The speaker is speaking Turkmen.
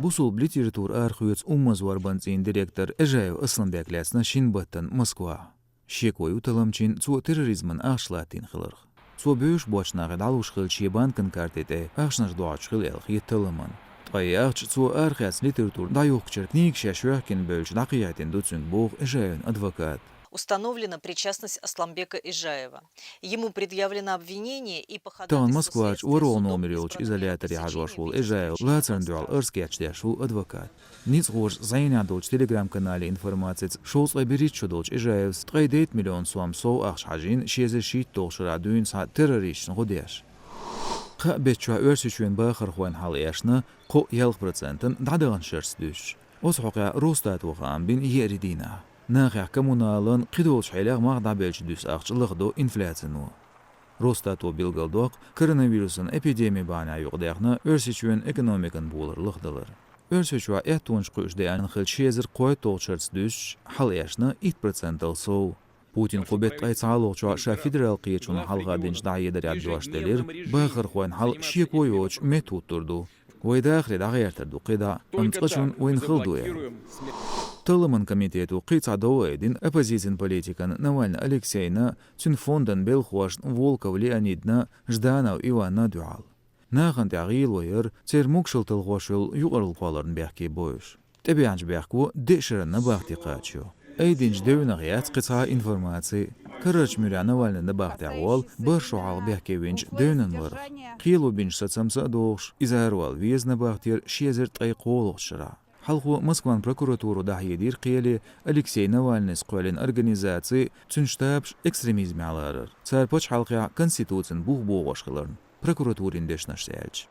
Busul literatür arxivets ummazwar banzin direktor Ejaev Aslanbeklasna Shinbatan Moskva. Shekoyu talamchin zu terrorizmin axlatin khilr. Zu büyüş boçnağı daluş xilçi bankın kartete axnaş doğaç xil el xitalaman. Tayaqç zu arxas literatür da yoxçert nik şaşwakin bölç daqiyatin dutsün boğ Ejaevin advokat. Установлена причастность Асламбека Ижаева. Ему предъявлено обвинение и по Тан ходатайству Москвач следствия урол судом номерилч избранных изоляторе пресечения ажвашвул величественного Эжаев преступления. лацерндуал эрскячдяшу адвокат. Ниц гош зайнядолч телеграм-канале информациц шоус лаберитчудолч Эжаевс 3 миллион суам соу ахшажин шезешит толшра дюн са террорист годеш. Qa betçua örsüçün baxır xuan haliyashna qo yalq procentın dadağın şersdüş. Os hoqa Rostat waxan bin yeridina. Naqa kommunalın qidolç xelag mağda belçdüs axçılıqdo inflatsiyonu. Rostato bilgaldoq koronavirusun epidemi bana yoqdaqna örsüçün ekonomikan bulurluqdılar. Örsüçua ehtunç quşdayan xilçezir qoy tolçersdüş haliyashna 2% alsov. Putin qubet aytsaloqcha sha federal qiyechun halqa dinch da'yedar adjoshdelir baxir xuan hal shikoyoch metod turdu. Вайдахри дагертарду қида анцқачун уин хылдуя. Тылымын комитету қица доуэдин оппозицион политикан Навальный Алексейна цун фондан белхуаш Волков Леонидна Жданов Иванна дуал. Нахан тағил ойыр цермукшыл тылғошыл юғарыл қаларын бәхке бойыш. Тебянч бәхку дешірінна бақты қачу. Эйдинч дөйнағият қица информации Короче, Навальный бахты авал, бір шуал бәхкевинч дөйнін варх. Қилу бинч сатсамса доғш, изарвал везна бахтер шезір тғай қолықшыра. Халқу Москван прокуратуру дахедир қиели Алексей Навальный сқуалин организации цүнштабш экстремизме аларыр. Царпоч халқия конституцин бух боғашқыларын прокуратурин дешнаш сәлч.